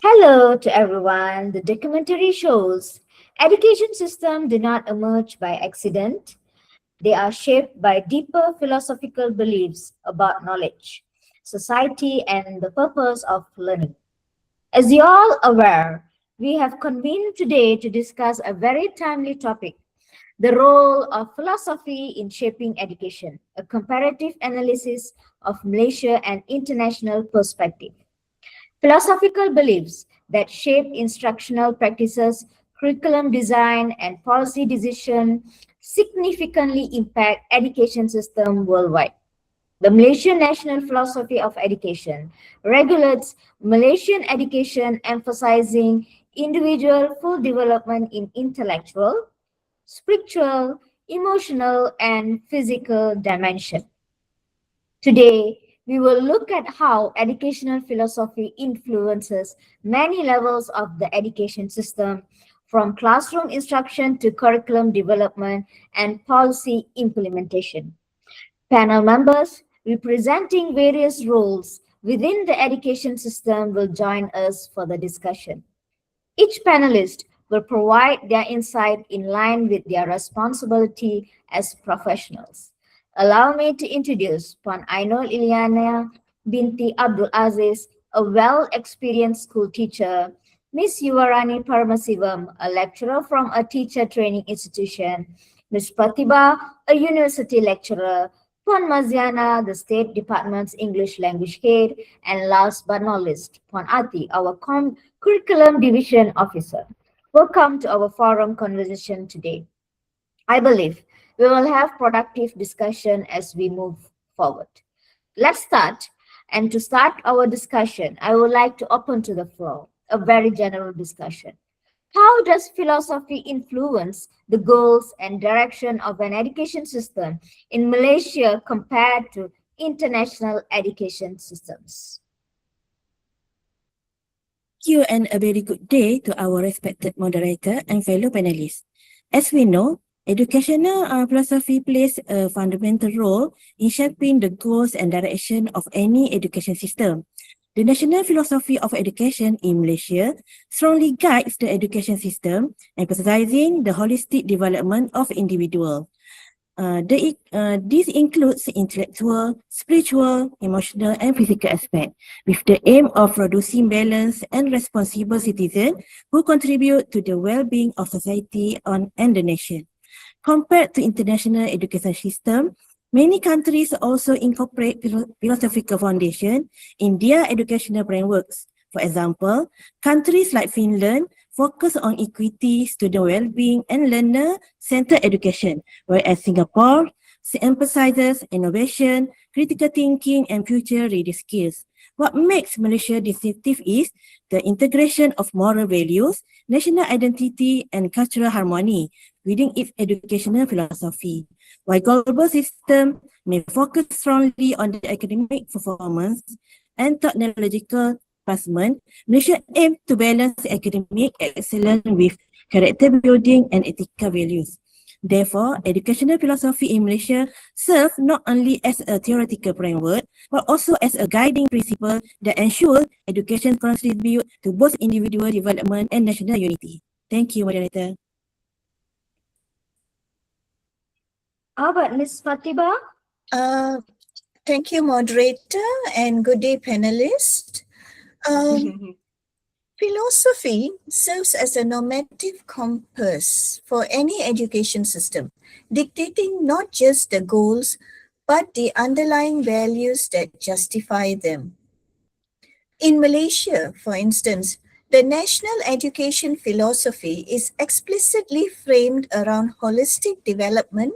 Hello to everyone. The documentary shows education systems do not emerge by accident. They are shaped by deeper philosophical beliefs about knowledge, society, and the purpose of learning. As you all aware, we have convened today to discuss a very timely topic, the role of philosophy in shaping education, a comparative analysis of Malaysia and international perspective. Philosophical beliefs that shape instructional practices, curriculum design, and policy decision significantly impact education system worldwide. The Malaysian National Philosophy of Education regulates Malaysian education, emphasizing individual full development in intellectual, spiritual, emotional, and physical dimension. Today, we will look at how educational philosophy influences many levels of the education system, from classroom instruction to curriculum development and policy implementation. Panel members representing various roles within the education system will join us for the discussion. Each panelist will provide their insight in line with their responsibility as professionals. Allow me to introduce Puan Ainul Iliana binti Abdul Aziz, a well-experienced school teacher, Miss Yuvarani Paramasivam, a lecturer from a teacher training institution, Miss Pratibha, a university lecturer, Puan Maziana, the State Department's English language head, and last but not least, Puan Ati, our Curriculum Division Officer. Welcome to our forum conversation today. I believe we will have productive discussion as we move forward. Let's start. And to start our discussion, I would like to open to the floor a very general discussion. How does philosophy influence the goals and direction of an education system in Malaysia compared to international education systems? Thank you and a very good day to our respected moderator and fellow panelists. As we know, educational philosophy plays a fundamental role in shaping the goals and direction of any education system. The National Philosophy of Education in Malaysia strongly guides the education system, emphasizing the holistic development of individuals. This includes intellectual, spiritual, emotional, and physical aspects, with the aim of producing balanced and responsible citizens who contribute to the well-being of society and the nation. Compared to international education system, many countries also incorporate philosophical foundation in their educational frameworks. For example, countries like Finland focus on equity, student well-being, and learner-centered education, whereas Singapore emphasizes innovation, critical thinking, and future-ready skills. What makes Malaysia distinctive is the integration of moral values, national identity, and cultural harmony within its educational philosophy. While global systems may focus strongly on the academic performance and technological advancement, Malaysia aims to balance academic excellence with character building and ethical values. Therefore, educational philosophy in Malaysia serves not only as a theoretical framework, but also as a guiding principle that ensures education contributes to both individual development and national unity. Thank you, moderator. How about Ms. Pratibha? Thank you, moderator, and good day, panelists. Philosophy serves as a normative compass for any education system, dictating not just the goals, but the underlying values that justify them. In Malaysia, for instance, the national education philosophy is explicitly framed around holistic development,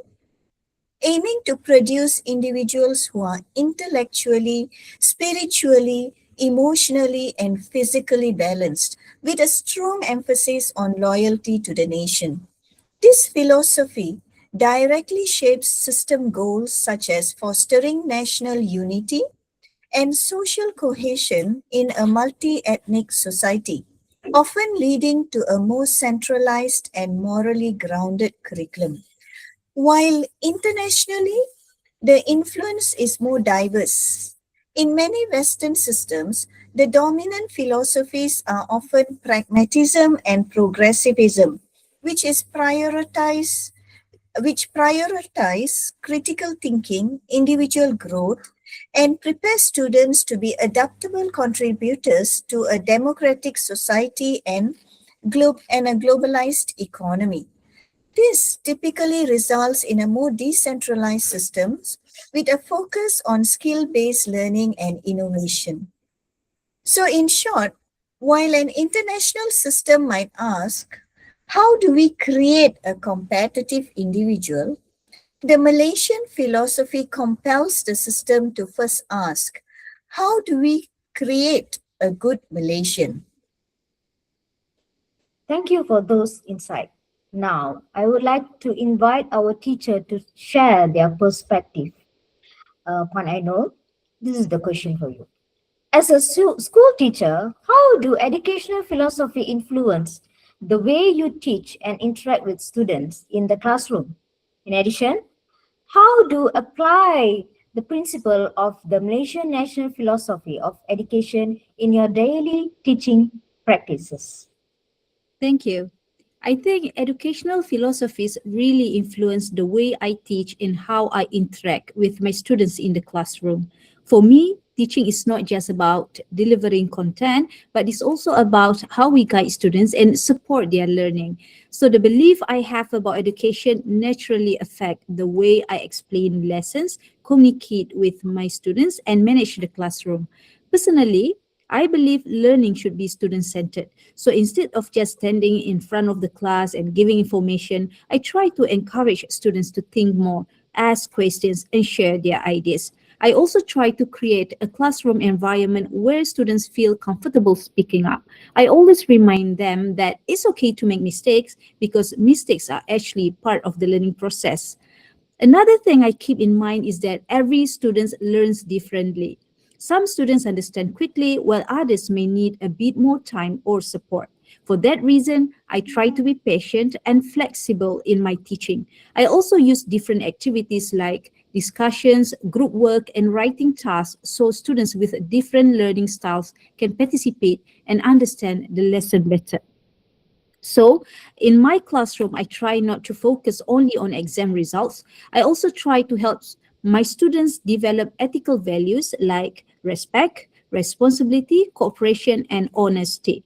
aiming to produce individuals who are intellectually, spiritually, emotionally, and physically balanced, with a strong emphasis on loyalty to the nation. This philosophy directly shapes system goals such as fostering national unity and social cohesion in a multi-ethnic society, often leading to a more centralized and morally grounded curriculum. While internationally, the influence is more diverse. In many Western systems, The dominant philosophies are often pragmatism and progressivism, which is which prioritize critical thinking, individual growth, and prepare students to be adaptable contributors to a democratic society and a globalized economy. This typically results in a more decentralized systems with a focus on skill-based learning and innovation. So in short, while an international system might ask, how do we create a competitive individual? The Malaysian philosophy compels the system to first ask, how do we create a good Malaysian? Thank you for those insights. Now, I would like to invite our teacher to share their perspective. Puan Ainul, this is the question for you. As a school teacher, how do educational philosophy influence the way you teach and interact with students in the classroom? In addition, how do apply the principle of the Malaysian national philosophy of education in your daily teaching practices? Thank you. I think educational philosophies really influence the way I teach and how I interact with my students in the classroom. For me, teaching is not just about delivering content, but it's also about how we guide students and support their learning. So the belief I have about education naturally affect the way I explain lessons, communicate with my students, and manage the classroom. Personally, I believe learning should be student centered. So instead of just standing in front of the class and giving information, I try to encourage students to think more, ask questions, and share their ideas. I also try to create a classroom environment where students feel comfortable speaking up. I always remind them that it's okay to make mistakes because mistakes are actually part of the learning process. Another thing I keep in mind is that every student learns differently. Some students understand quickly, while others may need a bit more time or support. For that reason, I try to be patient and flexible in my teaching. I also use different activities like discussions, group work, and writing tasks so students with different learning styles can participate and understand the lesson better. So, in my classroom, I try not to focus only on exam results. I also try to help my students develop ethical values like respect, responsibility, cooperation, and honesty.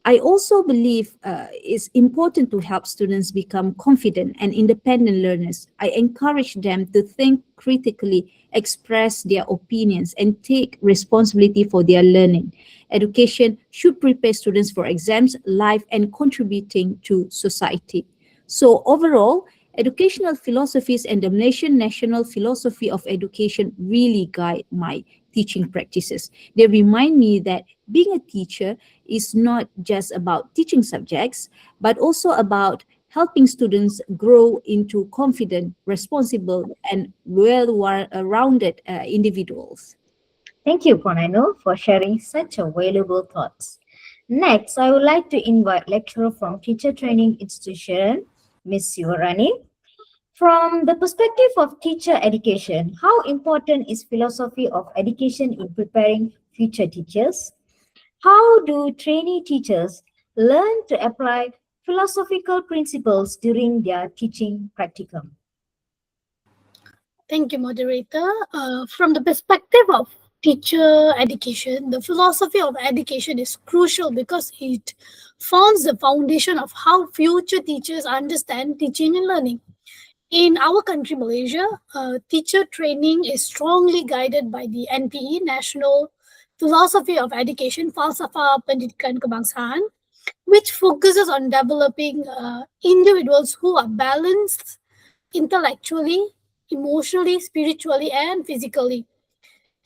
I also believe it's important to help students become confident and independent learners. I encourage them to think critically, express their opinions, and take responsibility for their learning. Education should prepare students for exams, life, and contributing to society. So, overall, educational philosophies and the Malaysian national philosophy of education really guide my teaching practices. They remind me that being a teacher is not just about teaching subjects, but also about helping students grow into confident, responsible, and well-rounded individuals. Thank you, Puan Ainul, for sharing such a valuable thoughts. Next, I would like to invite lecturer from Teacher Training Institution, Ms. Sivarani. From the perspective of teacher education, how important is philosophy of education in preparing future teachers? How do trainee teachers learn to apply philosophical principles during their teaching practicum? Thank you, moderator. From the perspective of teacher education, the philosophy of education is crucial because it forms the foundation of how future teachers understand teaching and learning. In our country, Malaysia, teacher training is strongly guided by the NPE, National Philosophy of Education, Falsafah Pendidikan Kebangsaan, which focuses on developing individuals who are balanced intellectually, emotionally, spiritually, and physically.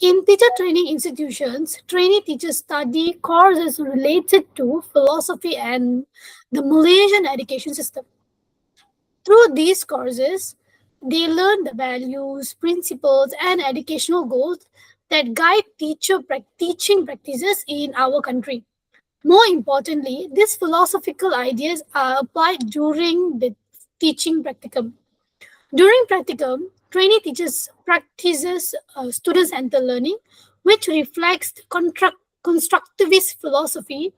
In teacher training institutions, trainee teachers study courses related to philosophy and the Malaysian education system. Through these courses, they learn the values, principles, and educational goals that guide teaching practices in our country. More importantly, these philosophical ideas are applied during the teaching practicum. During practicum, trainee teachers practices student-centered learning, which reflects constructivist philosophy,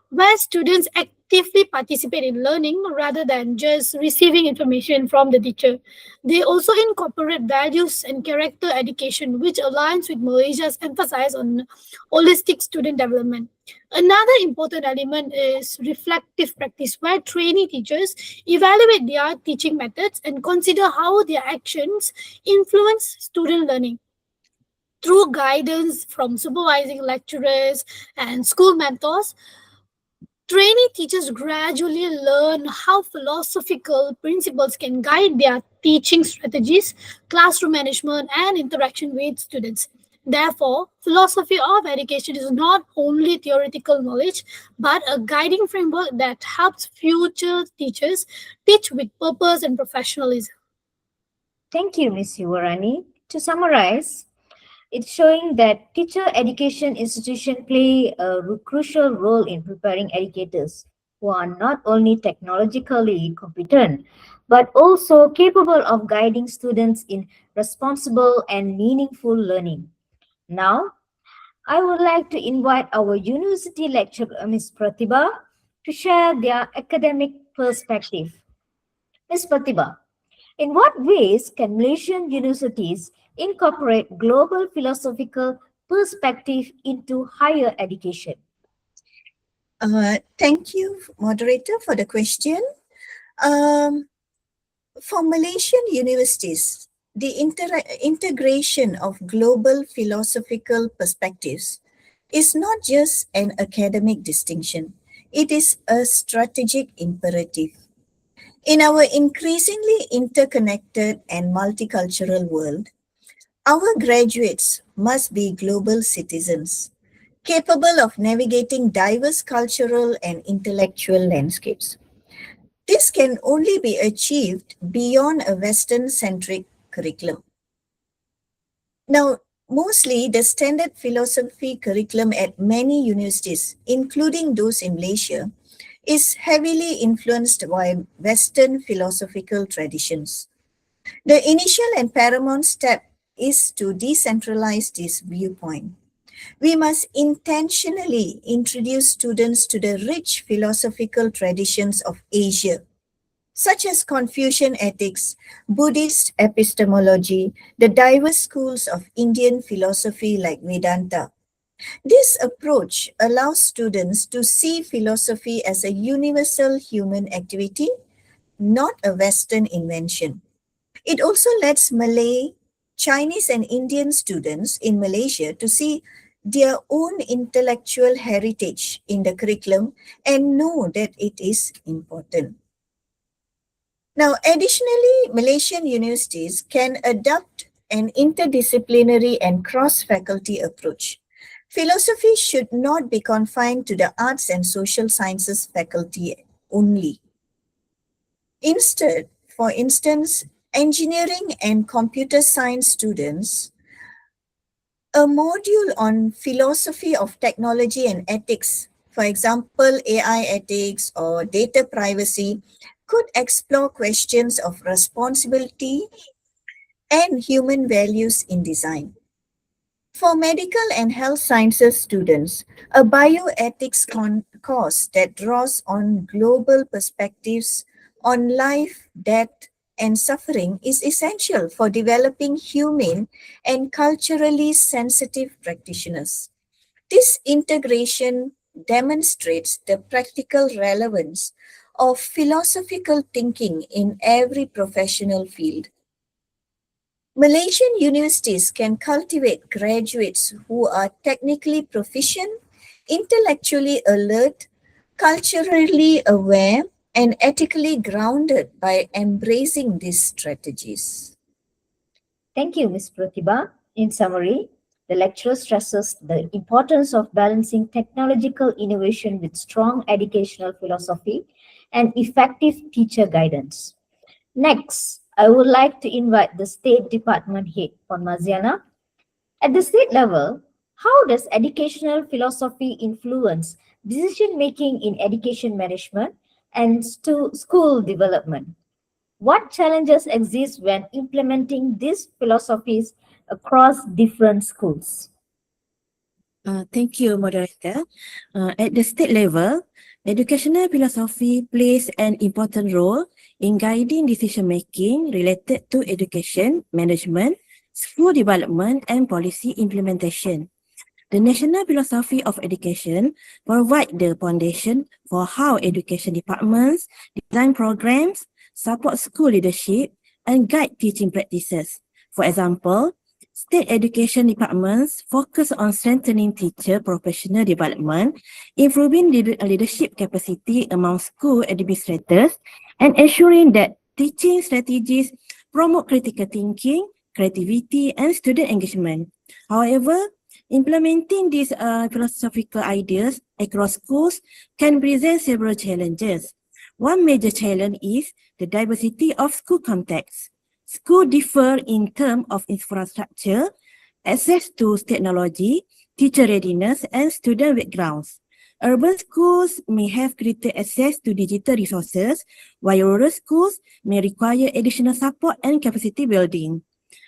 where students actively participate in learning rather than just receiving information from the teacher. They also incorporate values and character education, which aligns with Malaysia's emphasis on holistic student development. Another important element is reflective practice, where trainee teachers evaluate their teaching methods and consider how their actions influence student learning. Through guidance from supervising lecturers and school mentors, trainee teachers gradually learn how philosophical principles can guide their teaching strategies, classroom management, and interaction with students. Therefore, philosophy of education is not only theoretical knowledge, but a guiding framework that helps future teachers teach with purpose and professionalism. Thank you, Ms. Yuvarani. To summarize, it's showing that teacher education institutions play a crucial role in preparing educators who are not only technologically competent but also capable of guiding students in responsible and meaningful learning. Now, I would like to invite our university lecturer, Ms. Pratibha, to share their academic perspective. Ms. Pratibha, in what ways can Malaysian universities incorporate global philosophical perspective into higher education? Thank you, moderator, for the question. Um, for Malaysian universities, the integration of global philosophical perspectives is not just an academic distinction, it is a strategic imperative. In our increasingly interconnected and multicultural world, our graduates must be global citizens, capable of navigating diverse cultural and intellectual landscapes. This can only be achieved beyond a Western centric curriculum. Now, mostly the standard philosophy curriculum at many universities, including those in Malaysia, is heavily influenced by Western philosophical traditions. The initial and paramount step is to decentralize this viewpoint. We must intentionally introduce students to the rich philosophical traditions of Asia, such as Confucian ethics, Buddhist epistemology, the diverse schools of Indian philosophy like Vedanta. This approach allows students to see philosophy as a universal human activity, not a Western invention. It also lets Malay, Chinese, and Indian students in Malaysia to see their own intellectual heritage in the curriculum and know that it is important. Now, additionally, Malaysian universities can adopt an interdisciplinary and cross-faculty approach. Philosophy should not be confined to the arts and social sciences faculty only. Instead, for instance, engineering and computer science students, a module on philosophy of technology and ethics, for example, AI ethics or data privacy, could explore questions of responsibility and human values in design. For medical and health sciences students, a bioethics course that draws on global perspectives on life, death, and suffering is essential for developing humane and culturally sensitive practitioners. This integration demonstrates the practical relevance of philosophical thinking in every professional field. Malaysian universities can cultivate graduates who are technically proficient, intellectually alert, culturally aware, and ethically grounded by embracing these strategies. Thank you, Ms. Pratibha. In summary, the lecturer stresses the importance of balancing technological innovation with strong educational philosophy and effective teacher guidance. Next, I would like to invite the State Department Head, Pon Maziana. At the state level, how does educational philosophy influence decision making in education management and school development? What challenges exist when implementing these philosophies across different schools? Thank you, moderator. At the state level, educational philosophy plays an important role in guiding decision-making related to education, management, school development, and policy implementation. The National Philosophy of Education provides the foundation for how education departments design programs, support school leadership, and guide teaching practices. For example, state education departments focus on strengthening teacher professional development, improving leadership capacity among school administrators, and ensuring that teaching strategies promote critical thinking, creativity, and student engagement. However, implementing these philosophical ideas across schools can present several challenges. One major challenge is the diversity of school contexts. Schools differ in terms of infrastructure, access to technology, teacher readiness, and student backgrounds. Urban schools may have greater access to digital resources, while rural schools may require additional support and capacity building.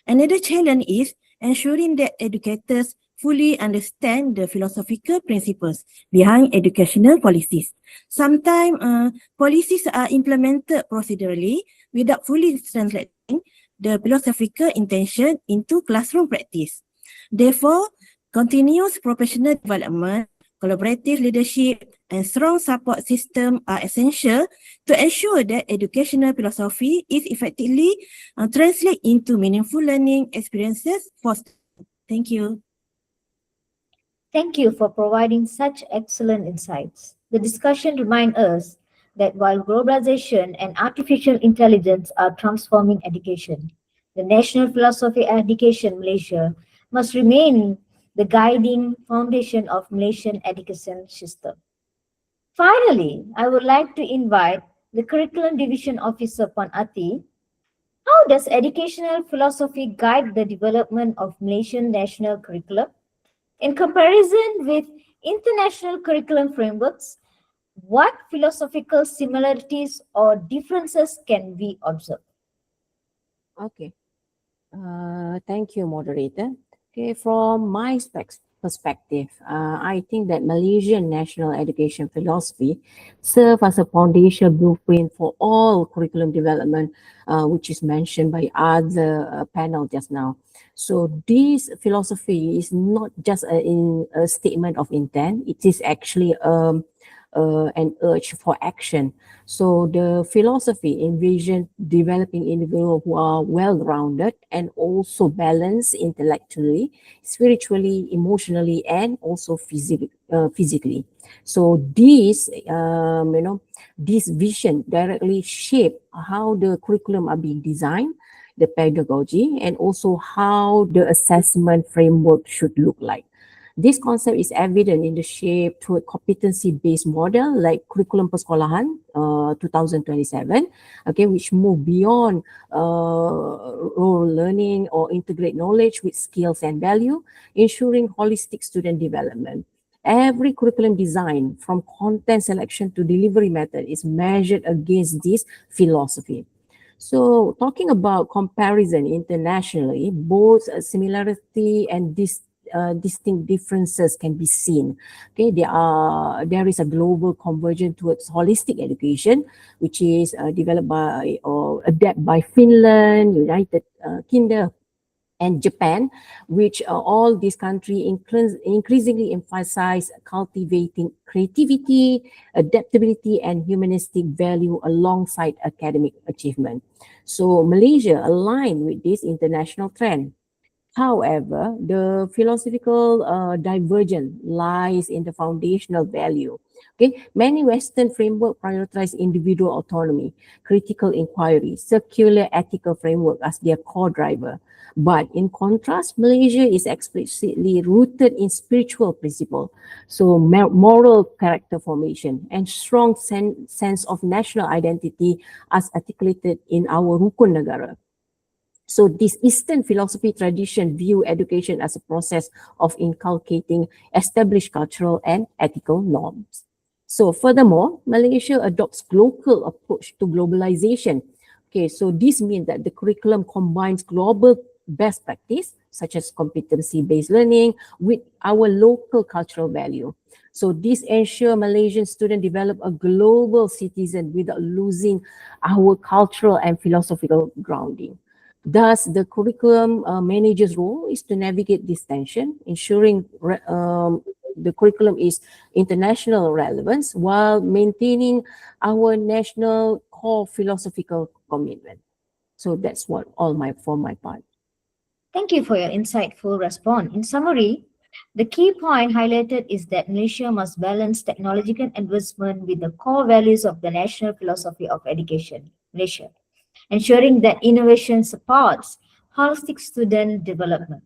Another challenge is ensuring that educators fully understand the philosophical principles behind educational policies. Sometimes policies are implemented procedurally without fully translating the philosophical intention into classroom practice. Therefore, continuous professional development, collaborative leadership, and strong support system are essential to ensure that educational philosophy is effectively translated into meaningful learning experiences for students. Thank you. Thank you for providing such excellent insights. The discussion reminds us that while globalization and artificial intelligence are transforming education, the national philosophy of education Malaysia must remain the guiding foundation of Malaysian education system. Finally, I would like to invite the Curriculum Division Officer Puan Ati. How does educational philosophy guide the development of Malaysian national curriculum? In comparison with international curriculum frameworks, what philosophical similarities or differences can we observe? Okay. Thank you, moderator. Okay, from my perspective, I think that Malaysian national education philosophy serve as a foundation blueprint for all curriculum development, which is mentioned by other panel just now. So this philosophy is not just a statement of intent; it is actually an urge for action. So the philosophy envisioned developing individuals who are well-rounded and also balanced intellectually, spiritually, emotionally, and also physically. So this vision directly shape how the curriculum are being designed, the pedagogy, and also how the assessment framework should look like. This concept is evident in the shape to a competency-based model like Curriculum Persekolahan 2027, okay, which move beyond role learning or integrate knowledge with skills and value, ensuring holistic student development. Every curriculum design, from content selection to delivery method, is measured against this philosophy. So, talking about comparison internationally, both similarity and distinct differences can be seen. Okay, there is a global convergence towards holistic education, which is developed by or adapted by Finland, United Kingdom, and Japan, which all these countries increasingly emphasize cultivating creativity, adaptability, and humanistic value alongside academic achievement. So Malaysia aligned with this international trend. However, the philosophical divergence lies in the foundational value. Okay, many Western framework prioritize individual autonomy, critical inquiry, circular ethical framework as their core driver. But in contrast, Malaysia is explicitly rooted in spiritual principle, so moral character formation and strong sense of national identity as articulated in our Rukun Negara. So this Eastern philosophy tradition view education as a process of inculcating established cultural and ethical norms. So furthermore, Malaysia adopts local approach to globalization. Okay, so this means that the curriculum combines global best practice, such as competency-based learning, with our local cultural value. So this ensure Malaysian students develop a global citizen without losing our cultural and philosophical grounding. Thus, the curriculum manager's role is to navigate this tension, ensuring the curriculum is international relevance while maintaining our national core philosophical commitment. So that's what for my part. Thank you for your insightful response. In summary, the key point highlighted is that Malaysia must balance technological advancement with the core values of the national philosophy of education, Malaysia, ensuring that innovation supports holistic student development.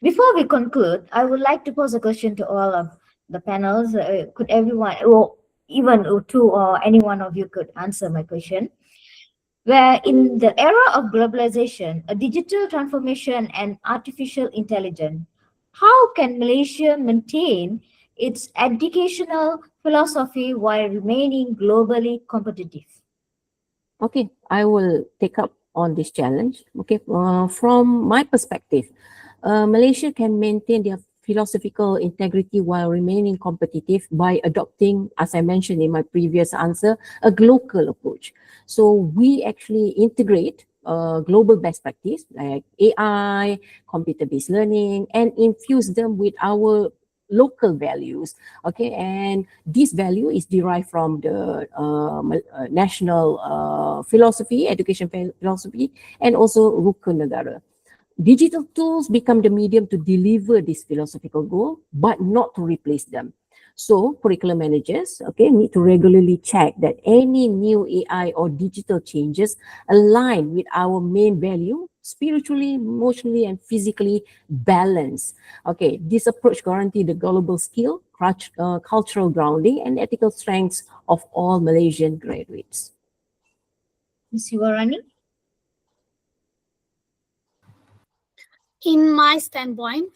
Before we conclude, I would like to pose a question to all of the panels. Could everyone, or even two or any one of you could answer my question? Where in the era of globalization, a digital transformation and artificial intelligence, how can Malaysia maintain its educational philosophy while remaining globally competitive? Okay, I will take up on this challenge. Okay, from my perspective, Malaysia can maintain their philosophical integrity while remaining competitive by adopting, as I mentioned in my previous answer, a global approach. So we actually integrate global best practice like AI, computer-based learning, and infuse them with our local values. Okay, and this value is derived from the national philosophy, education philosophy, and also Rukun Negara. Digital tools become the medium to deliver this philosophical goal, but not to replace them. So curriculum managers, okay, need to regularly check that any new AI or digital changes align with our main value, spiritually, emotionally, and physically balanced. Okay, this approach guarantees the global skill, cultural grounding, and ethical strengths of all Malaysian graduates. Ms. Yuvarani? In my standpoint,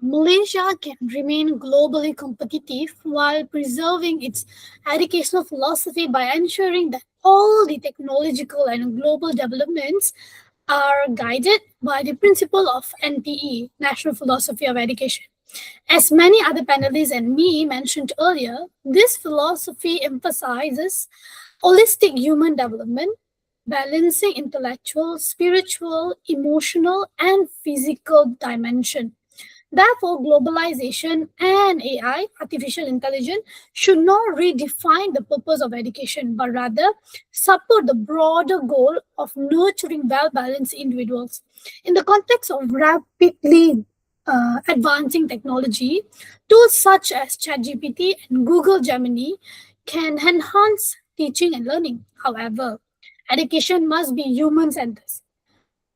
Malaysia can remain globally competitive while preserving its educational philosophy by ensuring that all the technological and global developments are guided by the principle of NPE, National Philosophy of Education. As many other panelists and me mentioned earlier, this philosophy emphasizes holistic human development, balancing intellectual, spiritual, emotional, and physical dimension. Therefore, globalization and AI, artificial intelligence, should not redefine the purpose of education, but rather support the broader goal of nurturing well balanced individuals. In the context of rapidly advancing technology, tools such as ChatGPT and Google Gemini can enhance teaching and learning. However, education must be human centered.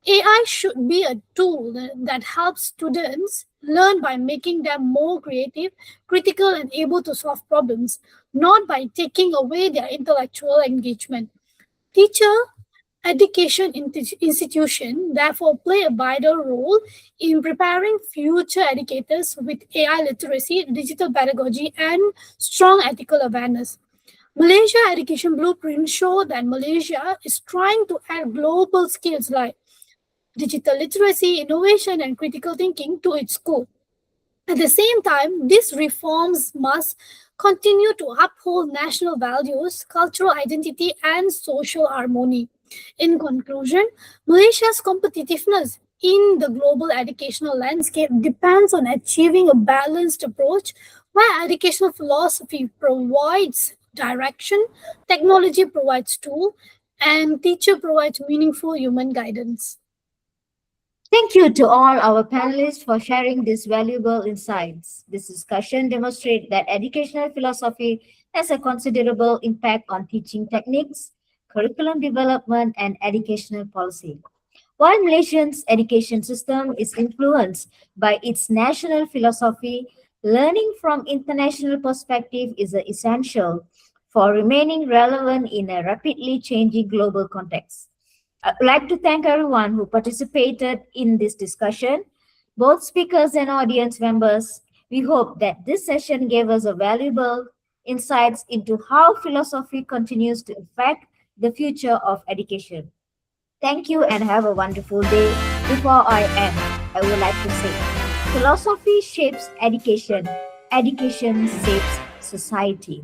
AI should be a tool that helps students learn by making them more creative, critical, and able to solve problems, not by taking away their intellectual engagement. Teacher education institution therefore play a vital role in preparing future educators with AI literacy, digital pedagogy, and strong ethical awareness. Malaysia Education Blueprint show that Malaysia is trying to add global skills like digital literacy, innovation, and critical thinking to its school. At the same time, these reforms must continue to uphold national values, cultural identity, and social harmony. In conclusion, Malaysia's competitiveness in the global educational landscape depends on achieving a balanced approach where educational philosophy provides direction, technology provides tool, and teacher provides meaningful human guidance. Thank you to all our panelists for sharing these valuable insights. This discussion demonstrates that educational philosophy has a considerable impact on teaching techniques, curriculum development, and educational policy. While Malaysia's education system is influenced by its national philosophy, learning from international perspective is essential for remaining relevant in a rapidly changing global context. I'd like to thank everyone who participated in this discussion, both speakers and audience members. We hope that this session gave us a valuable insights into how philosophy continues to affect the future of education. Thank you and have a wonderful day. Before I end, I would like to say philosophy shapes education, education shapes society.